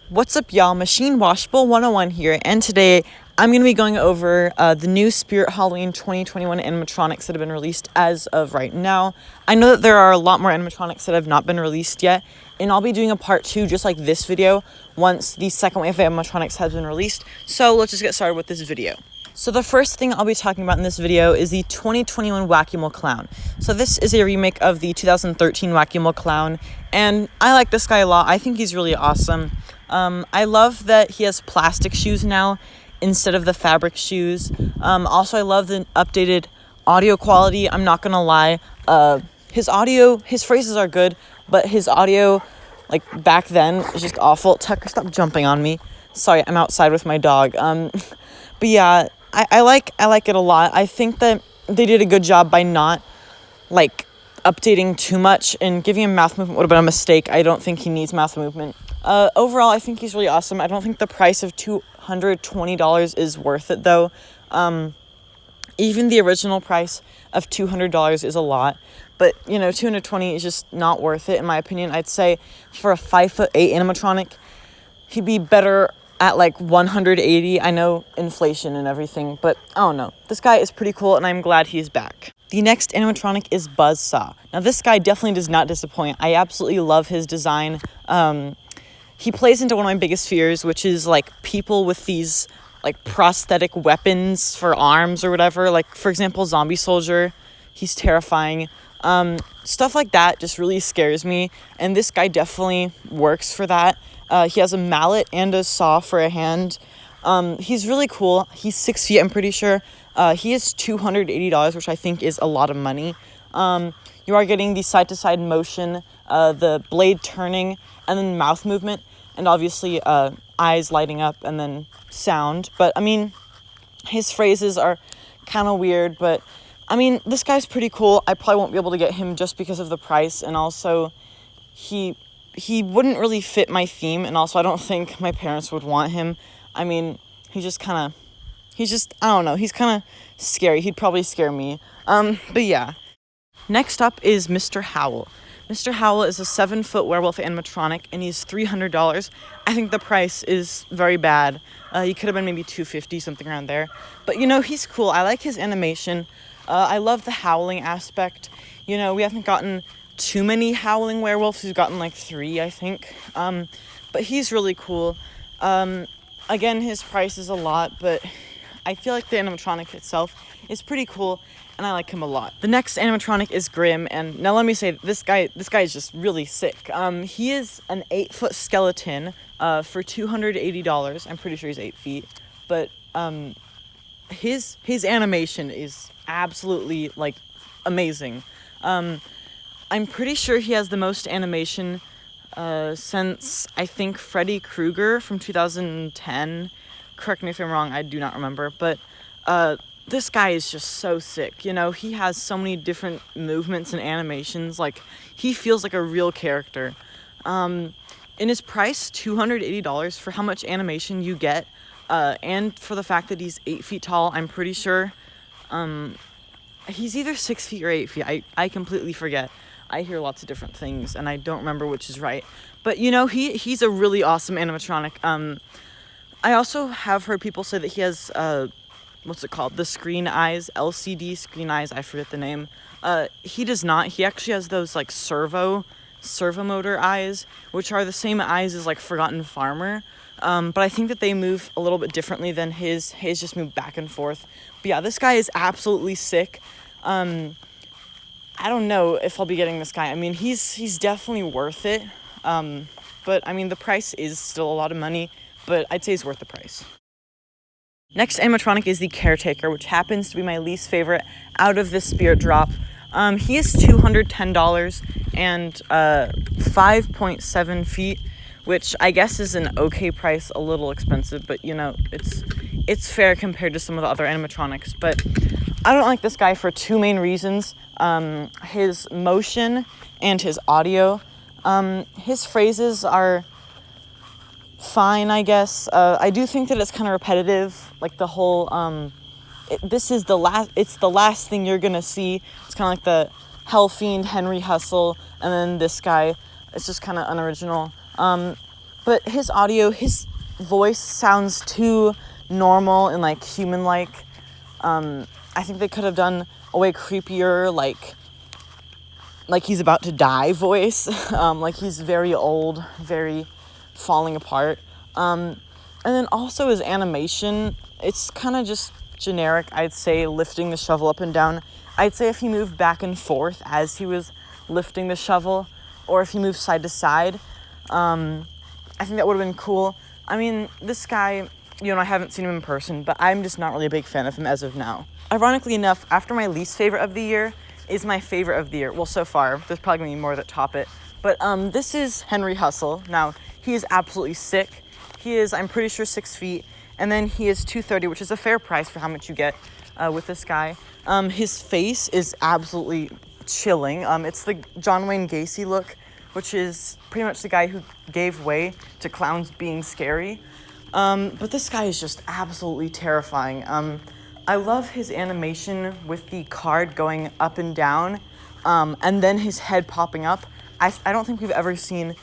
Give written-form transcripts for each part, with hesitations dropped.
What's up, y'all? Machine Washable 101 here, and today I'm going to be going over the new Spirit Halloween 2021 animatronics that have been released as of right now. I know that there are a lot more animatronics that have not been released yet, and I'll be doing a part 2 just like this video once the second wave of animatronics has been released. So let's just get started with this video. So the first thing I'll be talking about in this video is the 2021 Wacky Mo Clown. So this is a remake of the 2013 Wacky Mo Clown, and I like this guy a lot. I think he's really awesome. I love that he has plastic shoes now instead of the fabric shoes. Also, I love the updated audio quality. I'm not gonna lie. His phrases are good, but his audio, like back then, is just awful. Tucker, stop jumping on me. Sorry, I'm outside with my dog. But yeah, I like it a lot. I think that they did a good job by not, like, updating too much, and giving him mouth movement would have been a mistake. I don't think he needs mouth movement. Overall, I think he's really awesome. I don't think the price of $220 is worth it, though. Even the original price of $200 is a lot, but, you know, $220 is just not worth it, in my opinion. I'd say for a 5'8" animatronic, he'd be better at, like, $180. I know inflation and everything, but I don't know. This guy is pretty cool, and I'm glad he's back. The next animatronic is Buzzsaw. Now, this guy definitely does not disappoint. I absolutely love his design. He plays into one of my biggest fears, which is, like, people with these, like, prosthetic weapons for arms or whatever. Like, for example, Zombie Soldier. He's terrifying. Stuff like that just really scares me, and this guy definitely works for that. He has a mallet and a saw for a hand. He's really cool. He's 6 feet, I'm pretty sure. He is $280, which I think is a lot of money. You are getting the side-to-side motion, the blade turning, and then mouth movement, and obviously eyes lighting up, and then sound. But, I mean, his phrases are kind of weird, but, I mean, this guy's pretty cool. I probably won't be able to get him just because of the price, and also he wouldn't really fit my theme, and also I don't think my parents would want him. I mean, I don't know, he's kind of scary. He'd probably scare me. But yeah. Next up is Mr. Howell. Mr. Howell is a 7-foot werewolf animatronic, and he's $300. I think the price is very bad. He could have been maybe $250, something around there. But, you know, he's cool. I like his animation. I love the howling aspect. You know, we haven't gotten too many howling werewolves. We've gotten, like, 3, I think. But he's really cool. Again, his price is a lot, but I feel like the animatronic itself is pretty cool, and I like him a lot. The next animatronic is Grim, and now let me say, this guy is just really sick. He is an 8-foot skeleton for $280. I'm pretty sure he's 8 feet, but his animation is absolutely, like, amazing. I'm pretty sure he has the most animation since, I think, Freddy Krueger from 2010. Correct me if I'm wrong, I do not remember, but this guy is just so sick. You know, he has so many different movements and animations. Like, he feels like a real character. In his price, $280 for how much animation you get, and for the fact that he's 8 feet tall, I'm pretty sure. He's either 6 feet or 8 feet. I completely forget. I hear lots of different things, and I don't remember which is right. But, you know, he's a really awesome animatronic. I also have heard people say that he has, what's it called? The screen eyes, LCD screen eyes, I forget the name. He does not. He actually has those, like, servo motor eyes, which are the same eyes as, like, Forgotten Farmer. But I think that they move a little bit differently than his. His just move back and forth. But yeah, this guy is absolutely sick. I don't know if I'll be getting this guy. I mean, he's definitely worth it. But, I mean, the price is still a lot of money, but I'd say it's worth the price. Next animatronic is the Caretaker, which happens to be my least favorite out of this Spirit drop. He is $210 and 5.7 feet, which I guess is an okay price, a little expensive, but, you know, it's fair compared to some of the other animatronics. But I don't like this guy for 2 main reasons. His motion and his audio. His phrases are fine, I guess. I do think that it's kind of repetitive, like the whole, it's the last thing you're gonna see. It's kind of like the Hell Fiend, Henry Hustle, and then this guy. It's just kind of unoriginal. but his audio, his voice sounds too normal and like human-like. I think they could have done a way creepier, like he's about to die voice. Like he's very old, very falling apart. And then also his animation, it's kind of just generic, I'd say, lifting the shovel up and down. I'd say if he moved back and forth as he was lifting the shovel, or if he moved side to side, I think that would have been cool. I mean, this guy, I haven't seen him in person, but I'm just not really a big fan of him as of now. Ironically enough, after my least favorite of the year is my favorite of the year. Well, so far, there's probably gonna be more that top it. But this is Henry Hustle. Now, he is absolutely sick. He is, I'm pretty sure, 6 feet. And then he is $230, which is a fair price for how much you get with this guy. His face is absolutely chilling. It's the John Wayne Gacy look, which is pretty much the guy who gave way to clowns being scary. But this guy is just absolutely terrifying. I love his animation with the card going up and down, and then his head popping up. I don't think we've ever seen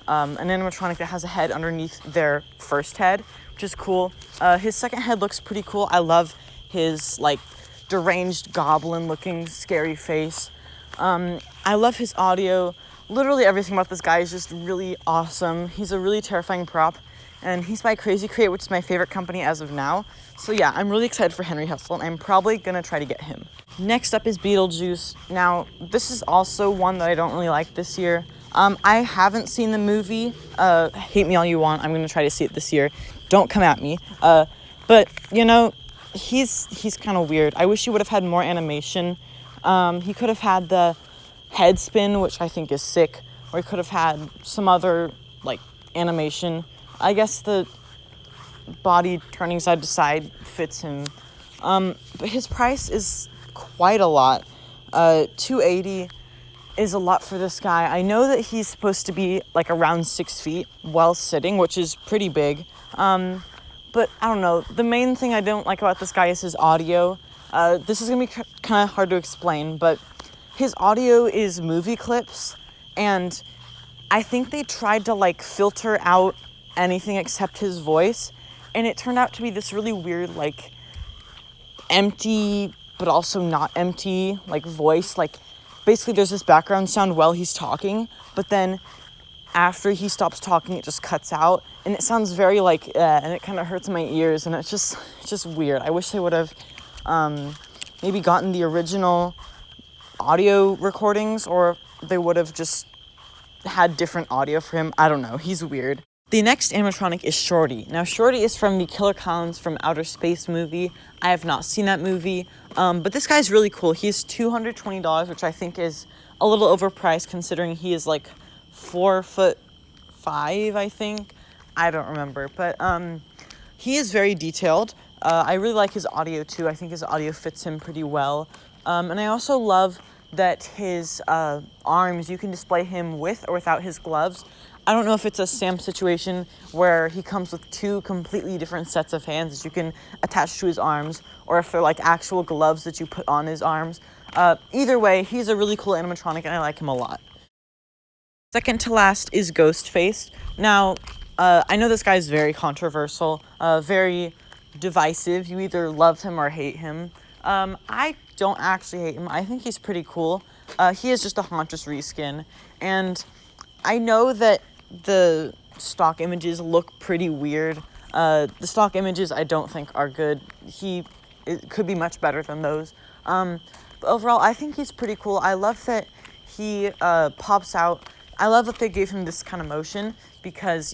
an animatronic that has a head underneath their first head, which is cool. His second head looks pretty cool. I love his, like, deranged goblin-looking scary face. I love his audio. Literally everything about this guy is just really awesome. He's a really terrifying prop, and he's by Crazy Create, which is my favorite company as of now. So yeah, I'm really excited for Henry Hustle, and I'm probably gonna try to get him. Next up is Beetlejuice. Now, this is also one that I don't really like this year. I haven't seen the movie. Hate me all you want. I'm gonna try to see it this year. Don't come at me. But he's kind of weird. I wish he would have had more animation. He could have had the head spin, which I think is sick, or he could have had some other like animation. I guess the body turning side to side fits him. But his price is quite a lot. $280 is a lot for this guy. I know that he's supposed to be like around 6 feet while sitting, which is pretty big. But I don't know. The main thing I don't like about this guy is his audio. This is gonna be kind of hard to explain, but his audio is movie clips, and I think they tried to like filter out anything except his voice, and it turned out to be this really weird, like, empty but also not empty, like, voice. Like, basically there's this background sound while he's talking, but then after he stops talking it just cuts out, and it sounds very like and it kind of hurts my ears, and it's just weird. I wish they would have maybe gotten the original audio recordings, or they would have just had different audio for him. I don't know. He's weird. The next animatronic is Shorty. Now, Shorty is from the Killer Clowns from Outer Space movie. I have not seen that movie, but this guy's really cool. He's $220, which I think is a little overpriced considering he is like 4'5", I think. I don't remember, but he is very detailed. I really like his audio too. I think his audio fits him pretty well. And I also love that his arms, you can display him with or without his gloves. I don't know if it's a Sam situation where he comes with two completely different sets of hands that you can attach to his arms, or if they're like actual gloves that you put on his arms. Either way, he's a really cool animatronic, and I like him a lot. Second to last is Ghostface. Now, I know this guy's very controversial, very divisive. You either love him or hate him. I don't actually hate him. I think he's pretty cool. He is just a Hauntress reskin, and I know that the stock images look pretty weird. The stock images I don't think are good. It could be much better than those. But overall, I think he's pretty cool. I love that he pops out. I love that they gave him this kind of motion because,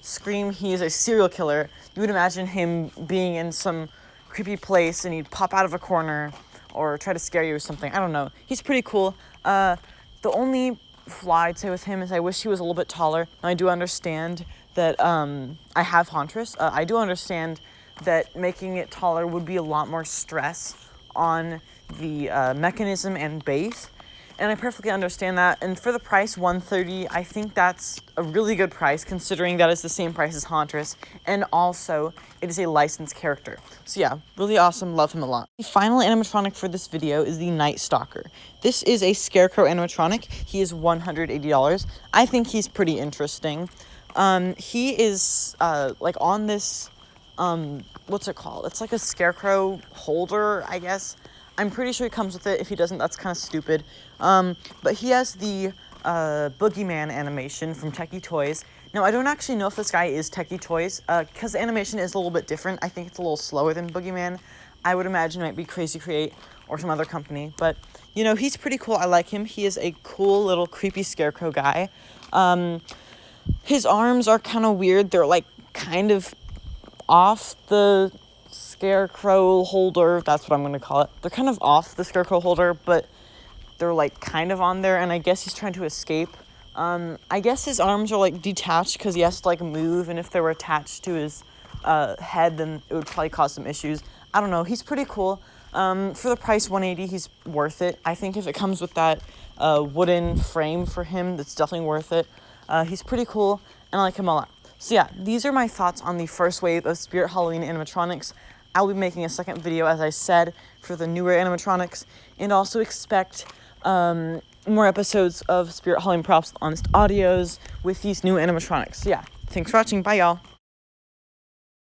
Scream, he is a serial killer. You would imagine him being in some creepy place and he'd pop out of a corner or try to scare you or something. I don't know. He's pretty cool. The only flaw I'd say with him is I wish he was a little bit taller. I do understand that I have Hauntress. I do understand that making it taller would be a lot more stress on the mechanism and base. And I perfectly understand that. And for the price, $130, I think that's a really good price considering that is the same price as Hauntress. And also, it is a licensed character. So yeah, really awesome. Love him a lot. The final animatronic for this video is the Night Stalker. This is a scarecrow animatronic. He is $180. I think he's pretty interesting. He is, like, on this, what's it called? It's like a scarecrow holder, I guess. I'm pretty sure he comes with it. If he doesn't, that's kind of stupid. But he has the, Boogeyman animation from Techie Toys. Now, I don't actually know if this guy is Techie Toys, because the animation is a little bit different. I think it's a little slower than Boogeyman. I would imagine it might be Crazy Create or some other company. But, you know, he's pretty cool. I like him. He is a cool little creepy scarecrow guy. His arms are kind of weird. They're, like, kind of off the scarecrow holder. That's what I'm going to call it. They're kind of off the scarecrow holder, but they're, like, kind of on there, and I guess he's trying to escape. I guess his arms are, like, detached because he has to, like, move, and if they were attached to his head, then it would probably cause some issues. I don't know. He's pretty cool. For the price, $180, he's worth it. I think if it comes with that wooden frame for him, that's definitely worth it. He's pretty cool, and I like him a lot. So yeah, these are my thoughts on the first wave of Spirit Halloween animatronics. I'll be making a second video, as I said, for the newer animatronics, and also expect more episodes of Spirit Halloween Props Honest Audios with these new animatronics. So yeah, thanks for watching. Bye, y'all.